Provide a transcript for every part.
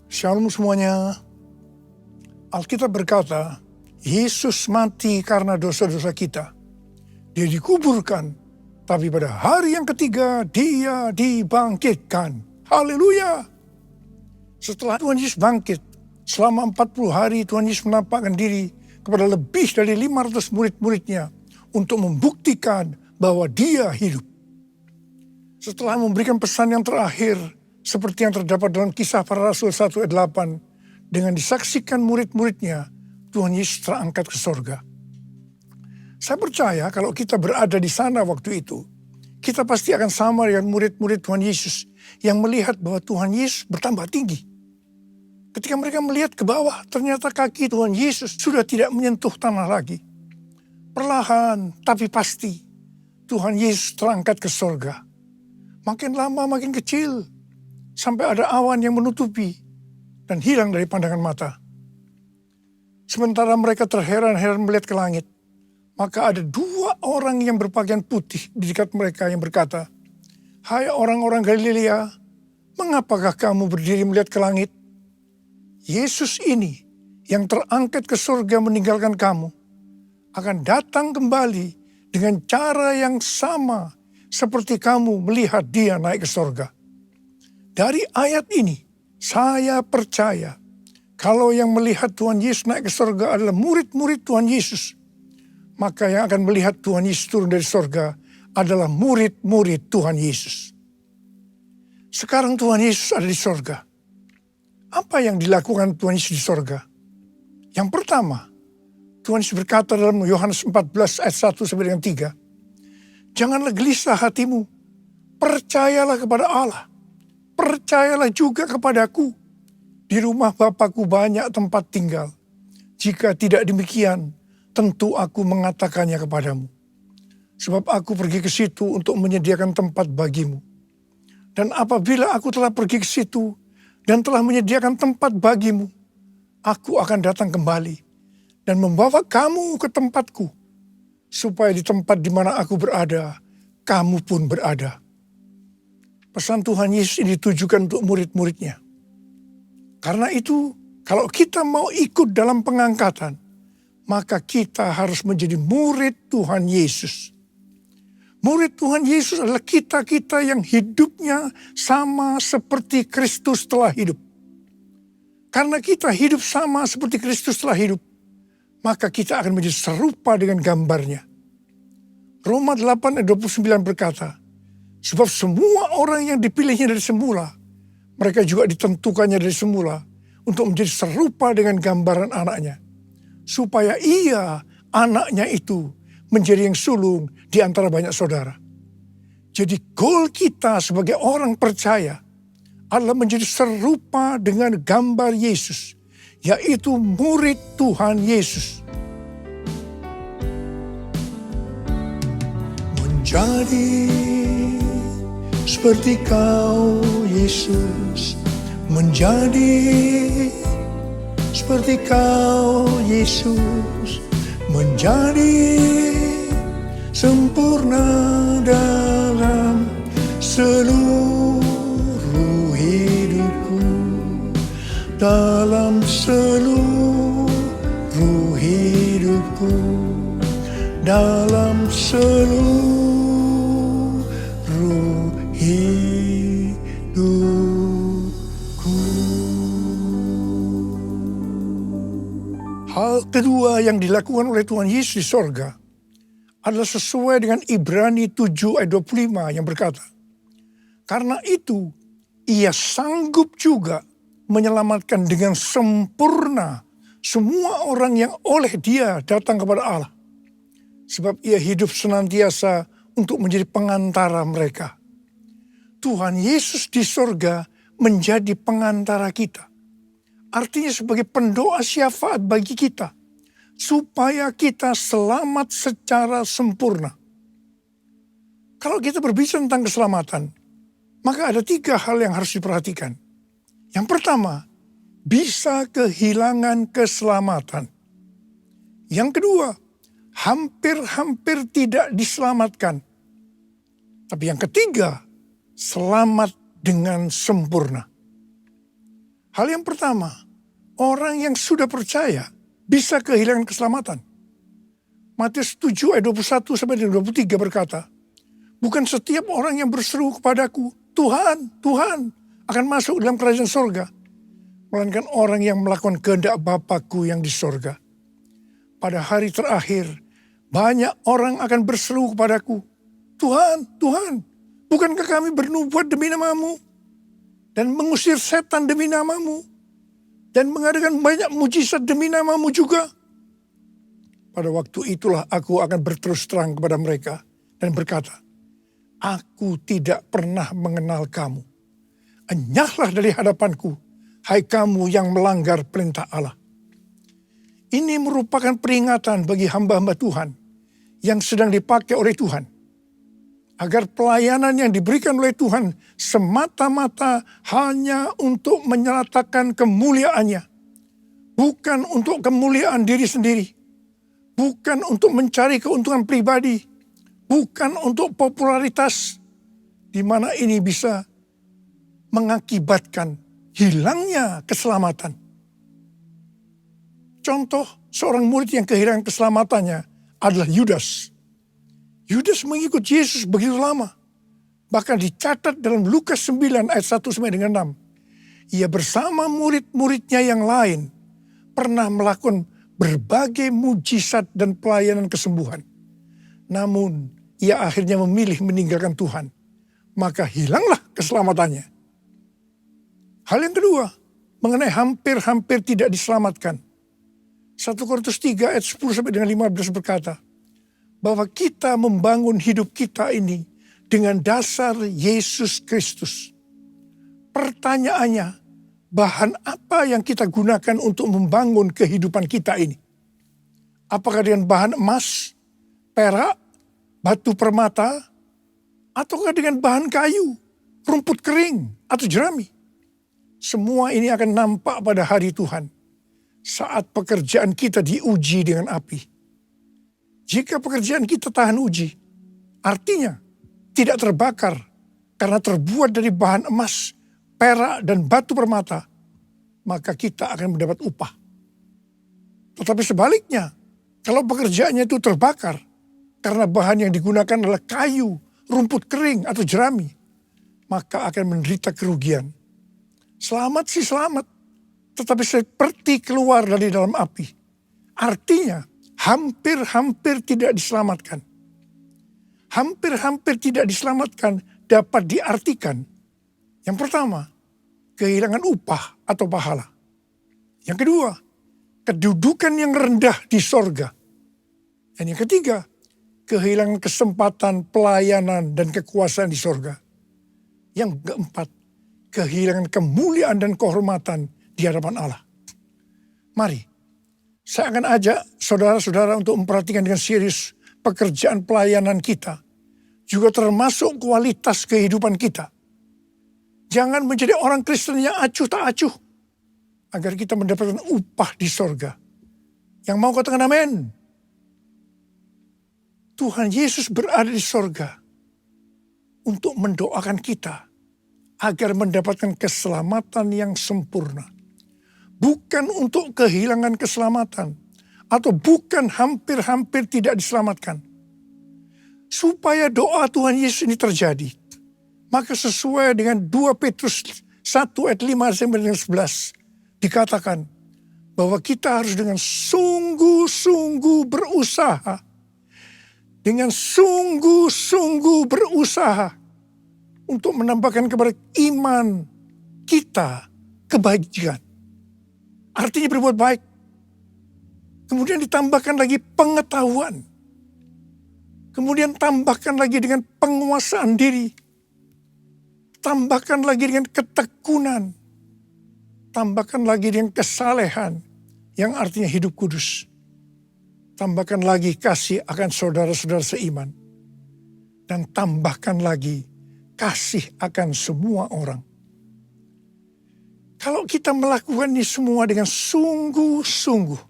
Shalom semuanya. Alkitab berkata, Yesus mati karena dosa-dosa kita. Dia dikuburkan, tapi pada hari yang ketiga dia dibangkitkan. Haleluya. Setelah Tuhan Yesus bangkit, selama 40 hari Tuhan Yesus menampakkan diri kepada lebih dari 500 murid-muridnya untuk membuktikan bahwa dia hidup. Setelah memberikan pesan yang terakhir, seperti yang terdapat dalam Kisah Para Rasul 1 ayat 8, dengan disaksikan murid-muridnya, Tuhan Yesus terangkat ke sorga. Saya percaya kalau kita berada di sana waktu itu, kita pasti akan sama dengan murid-murid Tuhan Yesus yang melihat bahwa Tuhan Yesus bertambah tinggi. Ketika mereka melihat ke bawah, ternyata kaki Tuhan Yesus sudah tidak menyentuh tanah lagi. Perlahan tapi pasti, Tuhan Yesus terangkat ke sorga. Makin lama makin kecil, sampai ada awan yang menutupi dan hilang dari pandangan mata. Sementara mereka terheran-heran melihat ke langit, maka ada 2 orang yang berpakaian putih di dekat mereka yang berkata, "Hai orang-orang Galilea, mengapakah kamu berdiri melihat ke langit? Yesus ini yang terangkat ke surga meninggalkan kamu, akan datang kembali dengan cara yang sama seperti kamu melihat dia naik ke surga." Dari ayat ini, saya percaya kalau yang melihat Tuhan Yesus naik ke surga adalah murid-murid Tuhan Yesus, maka yang akan melihat Tuhan Yesus turun dari surga adalah murid-murid Tuhan Yesus. Sekarang Tuhan Yesus ada di surga. Apa yang dilakukan Tuhan Yesus di surga? Yang pertama, Tuhan Yesus berkata dalam Yohanes 14 ayat 1 sampai dengan 3, "Janganlah gelisah hatimu, percayalah kepada Allah. Percayalah juga kepadaku. Di rumah Bapa-Ku banyak tempat tinggal. Jika tidak demikian, tentu aku mengatakannya kepadamu. Sebab aku pergi ke situ untuk menyediakan tempat bagimu. Dan apabila aku telah pergi ke situ dan telah menyediakan tempat bagimu, aku akan datang kembali dan membawa kamu ke tempatku, supaya di tempat di mana aku berada, kamu pun berada." Pesan Tuhan Yesus ini ditujukan untuk murid-muridnya. Karena itu, kalau kita mau ikut dalam pengangkatan, maka kita harus menjadi murid Tuhan Yesus. Murid Tuhan Yesus adalah kita-kita yang hidupnya sama seperti Kristus telah hidup. Karena kita hidup sama seperti Kristus telah hidup, maka kita akan menjadi serupa dengan gambarnya. Roma 8 ayat 29 berkata, "Sebab semua orang yang dipilihnya dari semula, mereka juga ditentukannya dari semula untuk menjadi serupa dengan gambaran anaknya, supaya ia, anaknya itu, menjadi yang sulung di antara banyak saudara." Jadi goal kita sebagai orang percaya adalah menjadi serupa dengan gambar Yesus, yaitu murid Tuhan Yesus. Menjadi seperti Kau, Yesus, menjadi seperti Kau, Yesus, menjadi sempurna dalam seluruh hidupku, dalam seluruh hidupku, dalam seluruh hidupku. Hal kedua yang dilakukan oleh Tuhan Yesus di sorga adalah sesuai dengan Ibrani 7 ayat 25 yang berkata, "Karena itu ia sanggup juga menyelamatkan dengan sempurna semua orang yang oleh dia datang kepada Allah. Sebab ia hidup senantiasa untuk menjadi pengantara mereka." Tuhan Yesus di sorga menjadi pengantara kita. Artinya sebagai pendoa syafaat bagi kita, supaya kita selamat secara sempurna. Kalau kita berbicara tentang keselamatan, maka ada 3 hal yang harus diperhatikan. Yang pertama, bisa kehilangan keselamatan. Yang kedua, hampir-hampir tidak diselamatkan. Tapi yang ketiga, selamat dengan sempurna. Hal yang pertama, orang yang sudah percaya bisa kehilangan keselamatan. Matius 7 ayat 21 sampai 23 berkata, bukan setiap orang yang berseru kepadaku, Tuhan, Tuhan, akan masuk dalam kerajaan sorga. Melainkan orang yang melakukan kehendak Bapa-Ku yang di sorga. Pada hari terakhir, banyak orang akan berseru kepadaku, Tuhan, Tuhan, bukankah kami bernubuat demi nama-Mu? Dan mengusir setan demi nama-Mu? Dan mengadakan banyak mujizat demi nama-Mu juga? Pada waktu itulah aku akan berterus terang kepada mereka dan berkata, aku tidak pernah mengenal kamu. Enyahlah dari hadapanku, hai kamu yang melanggar perintah Allah. Ini merupakan peringatan bagi hamba-hamba Tuhan yang sedang dipakai oleh Tuhan. Agar pelayanan yang diberikan oleh Tuhan semata-mata hanya untuk menyatakan kemuliaannya. Bukan untuk kemuliaan diri sendiri. Bukan untuk mencari keuntungan pribadi. Bukan untuk popularitas, di mana ini bisa mengakibatkan hilangnya keselamatan. Contoh seorang murid yang kehilangan keselamatannya adalah Yudas. Yudas mengikut Yesus begitu lama. Bahkan dicatat dalam Lukas 9 ayat 1 sampai dengan 6. Ia bersama murid-muridnya yang lain pernah melakukan berbagai mujizat dan pelayanan kesembuhan. Namun ia akhirnya memilih meninggalkan Tuhan. Maka hilanglah keselamatannya. Hal yang kedua, mengenai hampir-hampir tidak diselamatkan. 1 Korintus 3 ayat 10 sampai dengan 15 berkata, bahwa kita membangun hidup kita ini dengan dasar Yesus Kristus. Pertanyaannya, bahan apa yang kita gunakan untuk membangun kehidupan kita ini? Apakah dengan bahan emas, perak, batu permata, ataukah dengan bahan kayu, rumput kering, atau jerami? Semua ini akan nampak pada hari Tuhan, saat pekerjaan kita diuji dengan api. Jika pekerjaan kita tahan uji, artinya tidak terbakar karena terbuat dari bahan emas, perak, dan batu permata, maka kita akan mendapat upah. Tetapi sebaliknya, kalau pekerjaannya itu terbakar karena bahan yang digunakan adalah kayu, rumput kering, atau jerami, maka akan menderita kerugian. Selamat sih selamat, tetapi seperti keluar dari dalam api. Artinya, hampir-hampir tidak diselamatkan. Hampir-hampir tidak diselamatkan dapat diartikan. Yang pertama, kehilangan upah atau pahala. Yang kedua, kedudukan yang rendah di sorga. Dan yang ketiga, kehilangan kesempatan pelayanan dan kekuasaan di sorga. Yang keempat, kehilangan kemuliaan dan kehormatan di hadapan Allah. Mari, saya akan ajak saudara-saudara untuk memperhatikan dengan serius pekerjaan pelayanan kita. Juga termasuk kualitas kehidupan kita. Jangan menjadi orang Kristen yang acuh tak acuh. Agar kita mendapatkan upah di sorga. Yang mau katakan amin. Tuhan Yesus berada di sorga. Untuk mendoakan kita. Agar mendapatkan keselamatan yang sempurna. Bukan untuk kehilangan keselamatan. Atau bukan hampir-hampir tidak diselamatkan. Supaya doa Tuhan Yesus ini terjadi. Maka sesuai dengan 2 Petrus 1 ayat 5 sampai 11. Dikatakan bahwa kita harus dengan sungguh-sungguh berusaha. Dengan sungguh-sungguh berusaha. Untuk menambahkan kepada iman kita kebaikan. Artinya berbuat baik. Kemudian ditambahkan lagi pengetahuan. Kemudian tambahkan lagi dengan penguasaan diri. Tambahkan lagi dengan ketekunan. Tambahkan lagi dengan kesalehan. Yang artinya hidup kudus. Tambahkan lagi kasih akan saudara-saudara seiman. Dan tambahkan lagi kasih akan semua orang. Kalau kita melakukan ini semua dengan sungguh-sungguh,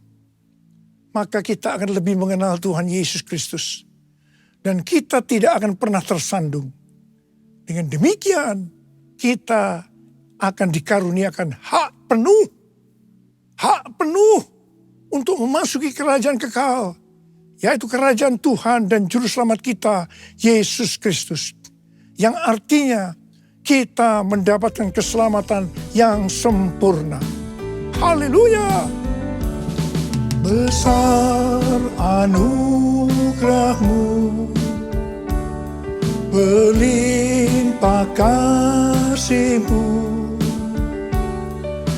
maka kita akan lebih mengenal Tuhan Yesus Kristus. Dan kita tidak akan pernah tersandung. Dengan demikian, kita akan dikaruniakan hak penuh untuk memasuki kerajaan kekal, yaitu kerajaan Tuhan dan Juru Selamat kita, Yesus Kristus. Yang artinya kita mendapatkan keselamatan yang sempurna. Haleluya! Besar anugerah-Mu, berlimpah kasih-Mu,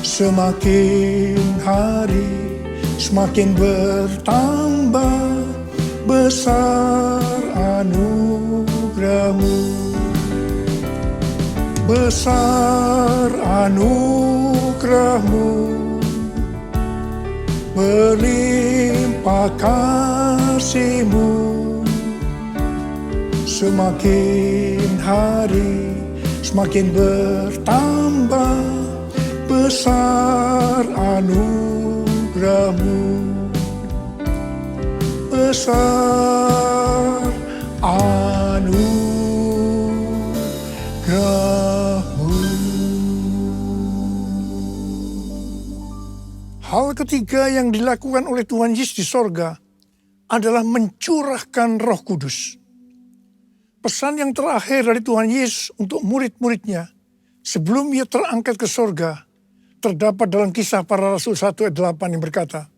semakin hari semakin bertambah. Besar anugerah-Mu, besar anugerah-Mu, berlimpah kasih-Mu, semakin hari semakin bertambah. Besar anugerah-Mu, besar anugerah-Mu. Hal ketiga yang dilakukan oleh Tuhan Yesus di sorga adalah mencurahkan Roh Kudus. Pesan yang terakhir dari Tuhan Yesus untuk murid-muridnya sebelum ia terangkat ke sorga terdapat dalam Kisah Para Rasul 1 ayat 8 yang berkata,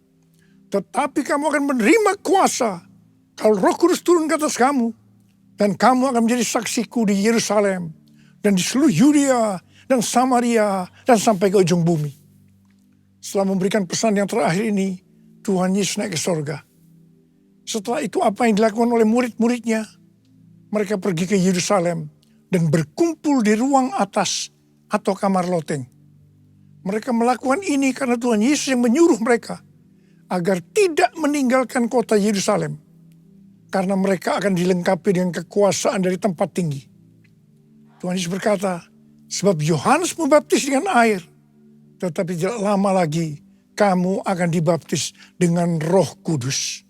"Tetapi kamu akan menerima kuasa kalau Roh Kudus turun ke atas kamu, dan kamu akan menjadi saksiku di Yerusalem dan di seluruh Yudea dan Samaria dan sampai ke ujung bumi." Setelah memberikan pesan yang terakhir ini, Tuhan Yesus naik ke sorga. Setelah itu apa yang dilakukan oleh murid-muridnya? Mereka pergi ke Yerusalem dan berkumpul di ruang atas atau kamar loteng. Mereka melakukan ini karena Tuhan Yesus yang menyuruh mereka agar tidak meninggalkan kota Yerusalem, karena mereka akan dilengkapi dengan kekuasaan dari tempat tinggi. Tuhan Yesus berkata, "Sebab Yohanes membaptis dengan air, tetapi tidak lama lagi kamu akan dibaptis dengan Roh Kudus."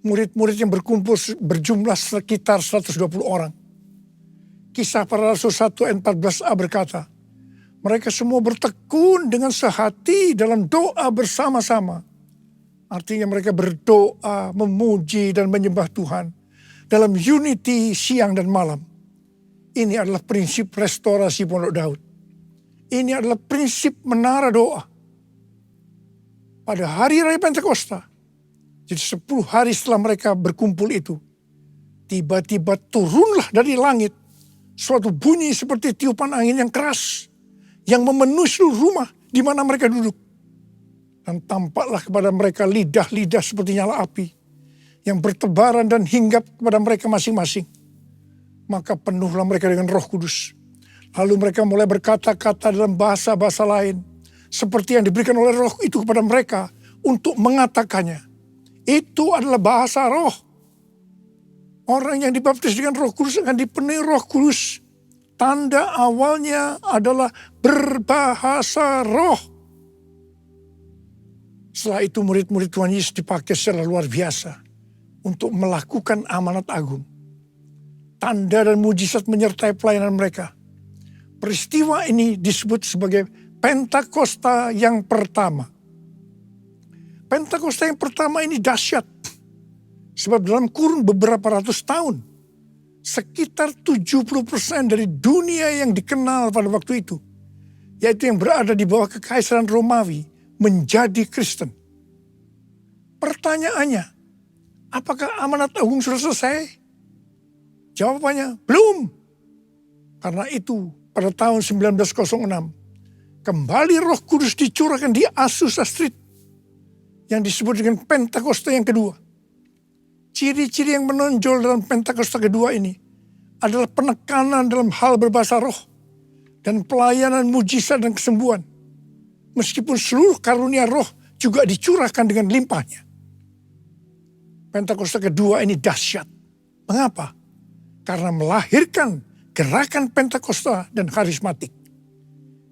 Murid-murid yang berkumpul berjumlah sekitar 120 orang. Kisah Para Rasul 1 ayat 14a berkata, mereka semua bertekun dengan sehati dalam doa bersama-sama. Artinya mereka berdoa, memuji dan menyembah Tuhan dalam unity siang dan malam. Ini adalah prinsip restorasi Pondok Daud. Ini adalah prinsip menara doa. Pada hari Raya Pentakosta, jadi 10 hari setelah mereka berkumpul itu, tiba-tiba turunlah dari langit suatu bunyi seperti tiupan angin yang keras, yang memenuhi seluruh rumah di mana mereka duduk. Dan tampaklah kepada mereka lidah-lidah seperti nyala api, yang bertebaran dan hinggap kepada mereka masing-masing. Maka penuhlah mereka dengan Roh Kudus. Lalu mereka mulai berkata-kata dalam bahasa-bahasa lain, seperti yang diberikan oleh Roh itu kepada mereka untuk mengatakannya. Itu adalah bahasa roh. Orang yang dibaptis dengan Roh Kudus akan dipenuhi Roh Kudus. Tanda awalnya adalah berbahasa roh. Setelah itu murid-murid Tuhan Yesus dipakai secara luar biasa untuk melakukan amanat agung. Tanda dan mujizat menyertai pelayanan mereka. Peristiwa ini disebut sebagai Pentakosta yang pertama. Pentakosta yang pertama ini dahsyat. Sebab dalam kurun beberapa ratus tahun, sekitar 70% dari dunia yang dikenal pada waktu itu, yaitu yang berada di bawah kekaisaran Romawi, menjadi Kristen. Pertanyaannya, apakah amanat agung sudah selesai? Jawabannya, belum. Karena itu, pada tahun 1906, kembali Roh Kudus dicurahkan di Azusa Street, yang disebut dengan Pentakosta yang kedua. Ciri-ciri yang menonjol dalam Pentakosta kedua ini adalah penekanan dalam hal berbahasa roh dan pelayanan mujizat dan kesembuhan. Meskipun seluruh karunia roh juga dicurahkan dengan limpahnya. Pentakosta kedua ini dahsyat. Mengapa? Karena melahirkan gerakan Pentakosta dan karismatik.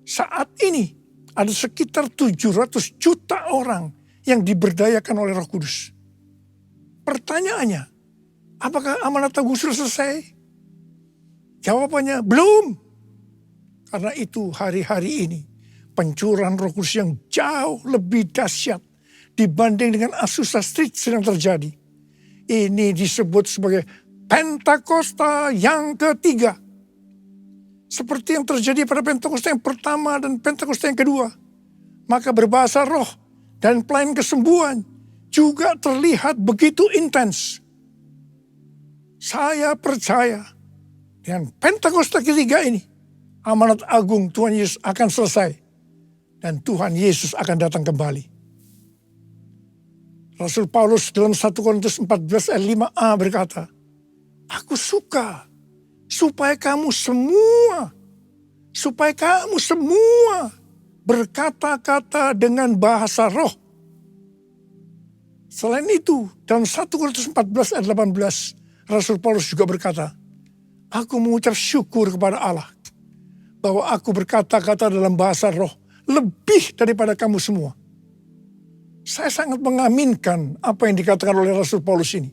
Saat ini ada sekitar 700 juta orang yang diberdayakan oleh Roh Kudus. Pertanyaannya, apakah amanat agung sudah selesai? Jawabannya, belum. Karena itu hari-hari ini pencurahan Roh Kudus yang jauh lebih dahsyat dibanding dengan Azusa Street sedang terjadi. Ini disebut sebagai Pentakosta yang ketiga. Seperti yang terjadi pada Pentakosta yang pertama dan Pentakosta yang kedua. Maka berbahasa roh dan pelayanan kesembuhan juga terlihat begitu intens. Saya percaya dengan Pentakosta ketiga ini, amanat agung Tuhan Yesus akan selesai. Dan Tuhan Yesus akan datang kembali. Rasul Paulus dalam 1 Korintus 14 ayat 5a berkata, aku suka supaya kamu semua berkata-kata dengan bahasa roh. Selain itu, dalam 1 Korintus 14 ayat 18, Rasul Paulus juga berkata, aku mengucap syukur kepada Allah bahwa aku berkata-kata dalam bahasa roh lebih daripada kamu semua. Saya sangat mengaminkan apa yang dikatakan oleh Rasul Paulus ini.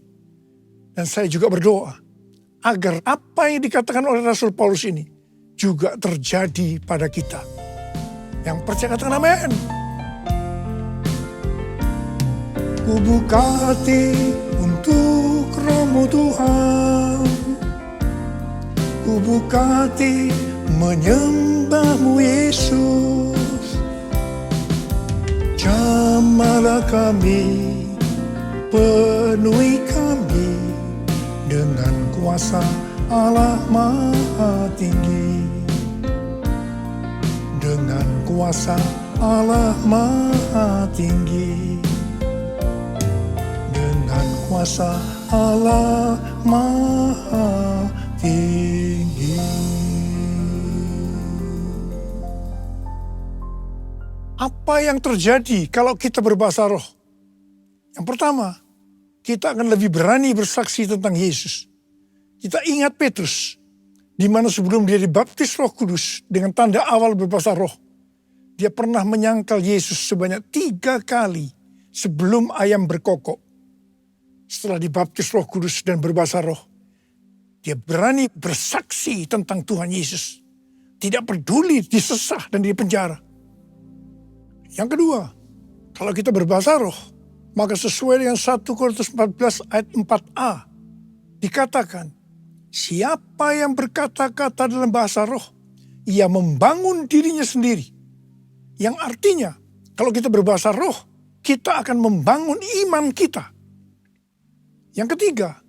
Dan saya juga berdoa agar apa yang dikatakan oleh Rasul Paulus ini juga terjadi pada kita. Yang percaya katakan amin. Ku buka hati untuk Roh-Mu Tuhan. Ku buka hati menyembah-Mu Yesus. Jamalah kami, penuhi kami dengan kuasa Allah Maha Tinggi. Dengan kuasa Allah Maha Tinggi. Dengan kuasa Allah Maha Tinggi. Apa yang terjadi kalau kita berbahasa roh? Yang pertama, kita akan lebih berani bersaksi tentang Yesus. Kita ingat Petrus, di mana sebelum dia dibaptis Roh Kudus dengan tanda awal berbahasa roh, dia pernah menyangkal Yesus sebanyak 3 kali sebelum ayam berkokok. Setelah dibaptis Roh Kudus dan berbahasa roh, dia berani bersaksi tentang Tuhan Yesus. Tidak peduli disesah dan dipenjara. Yang kedua, kalau kita berbahasa roh, maka sesuai dengan 1 Korintus 14 ayat 4a, dikatakan, siapa yang berkata-kata dalam bahasa roh, ia membangun dirinya sendiri. Yang artinya, kalau kita berbahasa roh, kita akan membangun iman kita. Yang ketiga,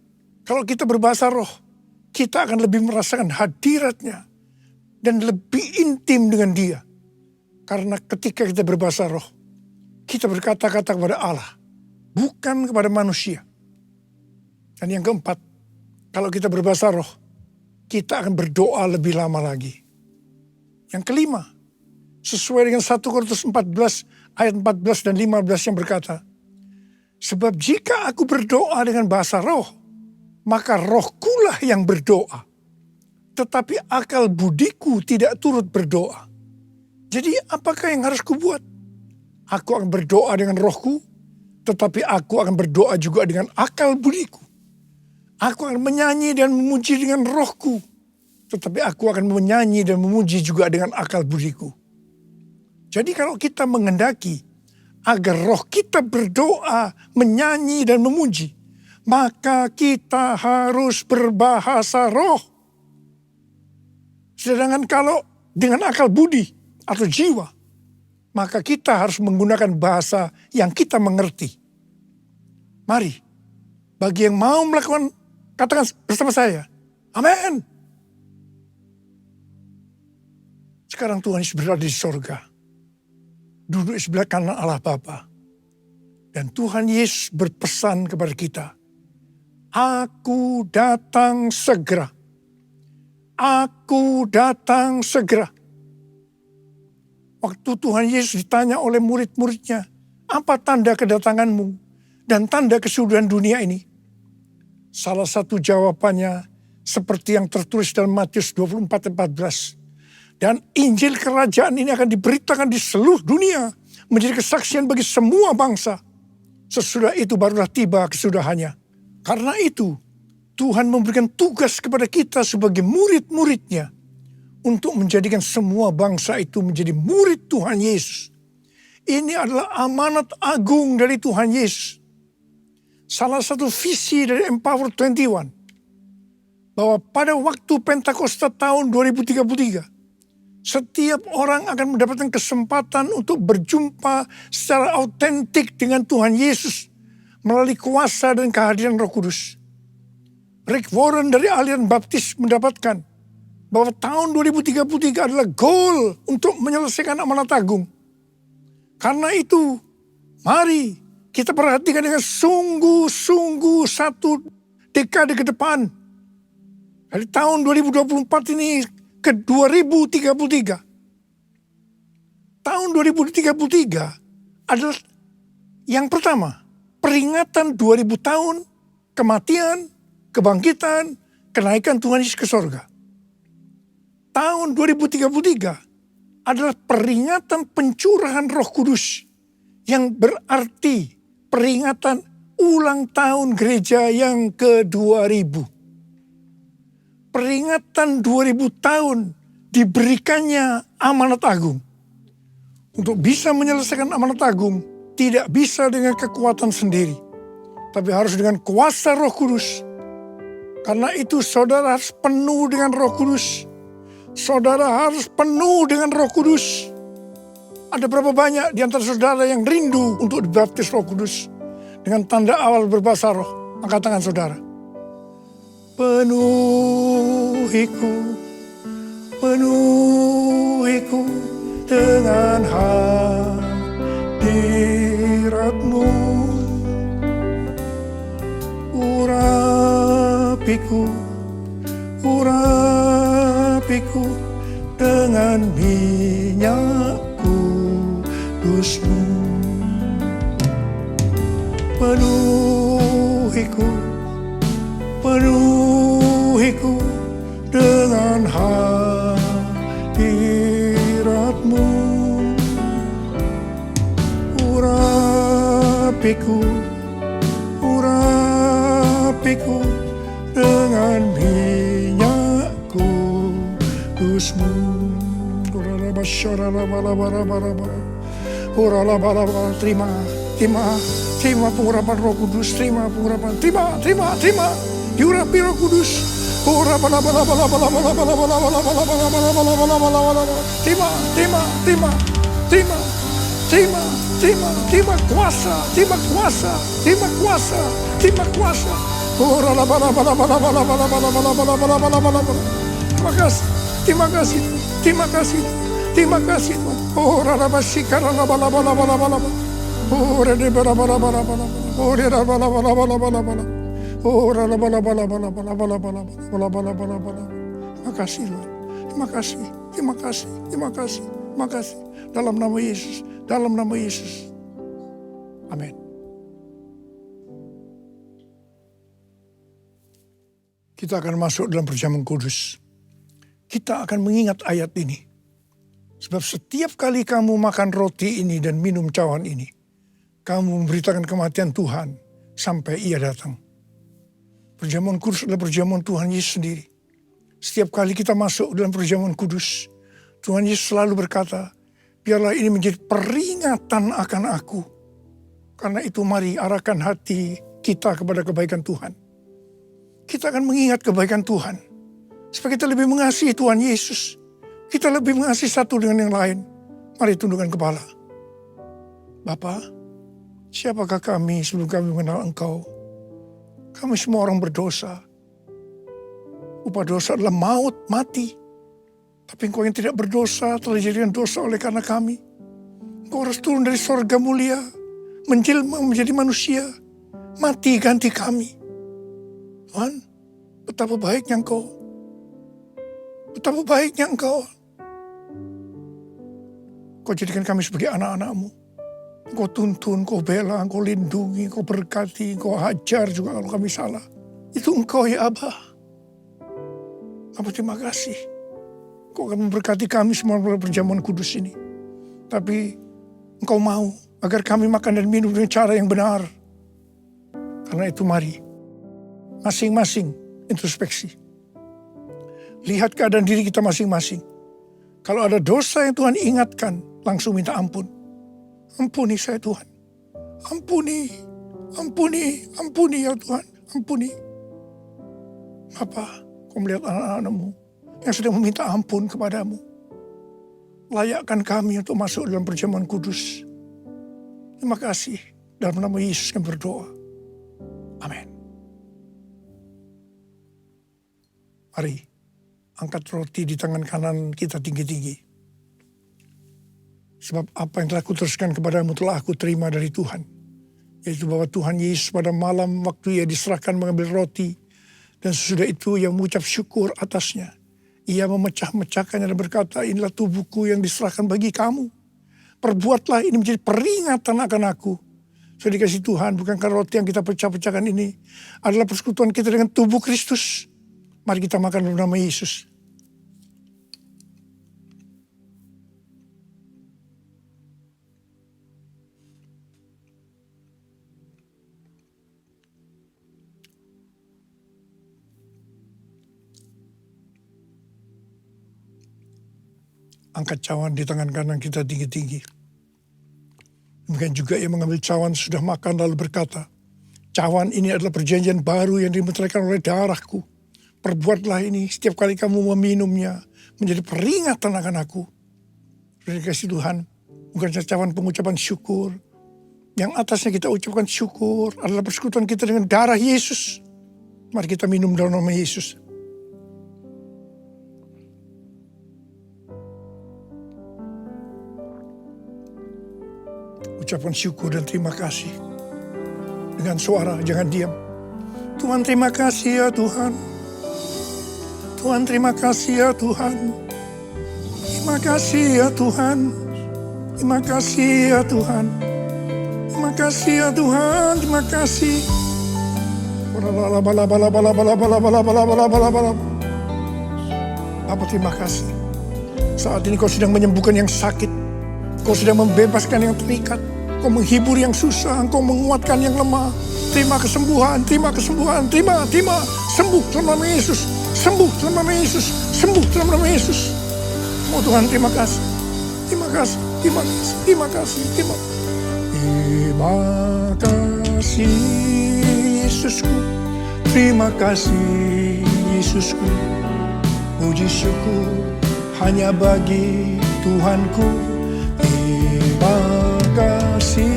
kalau kita berbahasa roh, kita akan lebih merasakan hadiratnya dan lebih intim dengan dia. Karena ketika kita berbahasa roh, kita berkata-kata kepada Allah, bukan kepada manusia. Dan yang keempat, kalau kita berbahasa roh, kita akan berdoa lebih lama lagi. Yang kelima, sesuai dengan 1 Korintus 14 ayat 14 dan 15 yang berkata, sebab jika aku berdoa dengan bahasa roh, maka rohkulah yang berdoa. Tetapi akal budiku tidak turut berdoa. Jadi apakah yang harus kubuat? Aku akan berdoa dengan rohku, tetapi aku akan berdoa juga dengan akal budiku. Aku akan menyanyi dan memuji dengan rohku, tetapi aku akan menyanyi dan memuji juga dengan akal budiku. Jadi kalau kita menghendaki agar roh kita berdoa, menyanyi dan memuji, maka kita harus berbahasa roh. Sedangkan kalau dengan akal budi atau jiwa, maka kita harus menggunakan bahasa yang kita mengerti. Mari, bagi yang mau melakukan, katakan bersama saya, amin. Sekarang Tuhan Yesus berada di sorga, duduk di sebelah kanan Allah Bapa. Dan Tuhan Yesus berpesan kepada kita, aku datang segera. Aku datang segera. Waktu Tuhan Yesus ditanya oleh murid-muridnya, apa tanda kedatanganmu dan tanda kesudahan dunia ini? Salah satu jawabannya seperti yang tertulis dalam Matius 24:14. Dan Injil kerajaan ini akan diberitakan di seluruh dunia, menjadi kesaksian bagi semua bangsa. Sesudah itu barulah tiba kesudahannya. Karena itu, Tuhan memberikan tugas kepada kita sebagai murid-muridnya untuk menjadikan semua bangsa itu menjadi murid Tuhan Yesus. Ini adalah amanat agung dari Tuhan Yesus. Salah satu visi dari Empower 21, bahwa pada waktu Pentakosta tahun 2033, setiap orang akan mendapatkan kesempatan untuk berjumpa secara autentik dengan Tuhan Yesus melalui kuasa dan kehadiran Roh Kudus. Rick Warren dari aliran Baptis mendapatkan bahwa tahun 2033 adalah goal untuk menyelesaikan amanat agung. Karena itu, mari kita perhatikan dengan sungguh-sungguh satu dekade ke depan. Dari tahun 2024 ini ke 2033. Tahun 2033 adalah yang pertama, peringatan 2000 tahun kematian, kebangkitan, kenaikan Tuhan Yesus ke sorga. Tahun 2033 adalah peringatan pencurahan Roh Kudus, yang berarti peringatan ulang tahun gereja yang ke-2000. Peringatan 2000 tahun diberikannya amanat agung. Untuk bisa menyelesaikan amanat agung, tidak bisa dengan kekuatan sendiri, tapi harus dengan kuasa Roh Kudus. Karena itu saudara harus penuh dengan Roh Kudus. Saudara harus penuh dengan Roh Kudus. Ada berapa banyak di antara saudara yang rindu untuk dibaptis Roh Kudus dengan tanda awal berbahasa roh? Angkat tangan saudara. Penuhiku, penuhiku dengan hadirat-Mu. Urapiku, urapiku dengan minyak kudus-Mu. Penuhiku, penuhiku dengan hadirat-Mu. Urapiku, urapiku dengan minyak kudus-Mu. Terima, terima pengurapan Roh Kudus, terima pengurapan, terima, diurapi Roh Kudus. Terima kuasa. Terima kasih. Terima kasih. Dalam nama Yesus. Amin. Kita akan masuk dalam perjamuan kudus. Kita akan mengingat ayat ini. Sebab setiap kali kamu makan roti ini dan minum cawan ini, kamu memberitakan kematian Tuhan sampai Ia datang. Perjamuan kudus adalah perjamuan Tuhan Yesus sendiri. Setiap kali kita masuk dalam perjamuan kudus, Tuhan Yesus selalu berkata, biarlah ini menjadi peringatan akan aku. Karena itu mari arahkan hati kita kepada kebaikan Tuhan. Kita akan mengingat kebaikan Tuhan. Supaya kita lebih mengasihi Tuhan Yesus. Kita lebih mengasihi satu dengan yang lain. Mari tundukkan kepala. Bapa, siapakah kami sebelum kami mengenal Engkau? Kami semua orang berdosa. Upah dosa adalah maut, mati. Tapi Engkau yang tidak berdosa telah dijadikan dosa oleh karena kami. Engkau harus turun dari sorga mulia, menjelma menjadi manusia, mati ganti kami. Tuhan, betapa baiknya Engkau. Betapa baiknya Engkau. Kau jadikan kami sebagai anak-anak-Mu. Kau tuntun, Kau bela, Kau lindungi, Kau berkati, Kau hajar juga kalau kami salah. Itu Engkau ya Abah. Bapa, terima kasih. Kau akan memberkati kami semua melalui perjamuan kudus ini. Tapi Engkau mau agar kami makan dan minum dengan cara yang benar. Karena itu mari, masing-masing introspeksi. Lihat keadaan diri kita masing-masing. Kalau ada dosa yang Tuhan ingatkan, langsung minta ampun. Ampuni saya Tuhan. Ampuni, ampuni, ampuni ya Tuhan. Ampuni. Bapa, kau melihat anak-anakmu yang sedang meminta ampun kepadamu. Layakkan kami untuk masuk dalam perjamuan kudus. Terima kasih. Dalam nama Yesus kami berdoa. Amin. Mari, angkat roti di tangan kanan kita tinggi-tinggi. Sebab apa yang telah kuteruskan kepadamu telah aku terima dari Tuhan. Yaitu bahwa Tuhan Yesus pada malam waktu ia diserahkan mengambil roti. Dan sesudah itu ia mengucap syukur atasnya. Ia memecah-mecahkannya dan berkata, inilah tubuhku yang diserahkan bagi kamu. Perbuatlah ini menjadi peringatan akan aku. Sudah dikasih Tuhan, bukankah roti yang kita pecah-pecahkan ini adalah persekutuan kita dengan tubuh Kristus. Mari kita makan dalam nama Yesus. Angkat cawan di tangan kanan kita tinggi-tinggi. Demikian juga ia mengambil cawan sudah makan lalu berkata, cawan ini adalah perjanjian baru yang dimeteraikan oleh darahku. Perbuatlah ini setiap kali kamu meminumnya menjadi peringatan akan aku. Sudah dikasih Tuhan, bukan cawan pengucapan syukur. Yang atasnya kita ucapkan syukur adalah persekutuan kita dengan darah Yesus. Mari kita minum dalam nama Yesus. Ucapan syukur dan terima kasih. Dengan suara, jangan diam. Tuhan terima kasih ya Tuhan. Tuhan terima kasih ya Tuhan. Terima kasih ya Tuhan. Terima kasih ya Tuhan. Terima kasih ya Tuhan. Terima kasih. Apa terima kasih. Saat ini kau sedang menyembuhkan yang sakit. Kau sedang membebaskan yang terikat. Kau menghibur yang susah, Engkau menguatkan yang lemah. Terima kesembuhan, terima kesembuhan, terima. Sembuh dalam nama Yesus, sembuh dalam nama Yesus, sembuh dalam nama Yesus. Oh Tuhan, terima kasih, terima kasih, terima kasih, terima kasih, terima kasih Yesusku, terima kasih Yesusku. Puji syukur hanya bagi Tuhanku. Terima kasih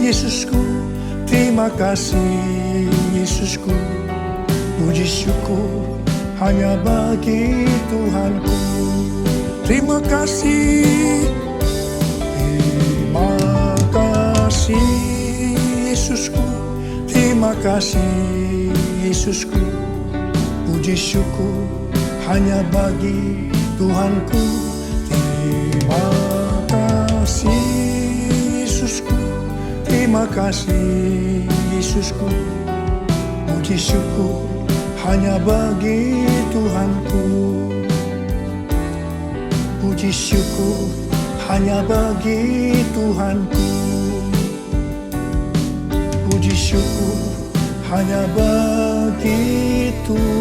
Yesusku, terima kasih Yesusku. Puji syukur hanya bagi Tuhanku. Terima kasih, terima kasih Yesusku, terima kasih Yesusku. Puji syukur hanya bagi Tuhanku. Terima kasih Yesusku, terima kasih Yesusku. Puji syukur hanya bagi Tuhanku. Puji syukur hanya bagi Tuhanku. Puji syukur hanya bagi Tuhanku.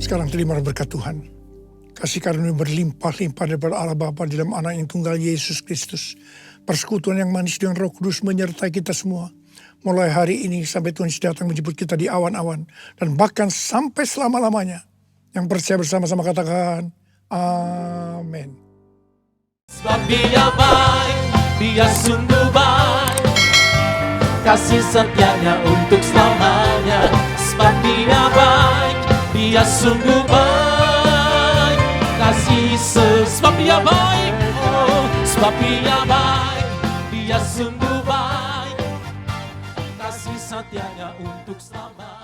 Sekarang terima berkat Tuhan. Kasih karunia berlimpah-limpah daripada Allah Bapa di dalam Anak yang tunggal Yesus Kristus. Persekutuan yang manis dengan Roh Kudus menyertai kita semua. Mulai hari ini sampai Tuhan datang menjemput kita di awan-awan. Dan bahkan sampai selama-lamanya. Yang percaya bersama-sama katakan, amin. Sebab Dia baik, Dia sungguh baik. Kasih setianya untuk selamanya. Sebab Dia baik, Dia sungguh baik. Kasih sebab Dia baik, oh, sebab Dia baik, Dia sungguh baik. Kasih setianya untuk selamanya.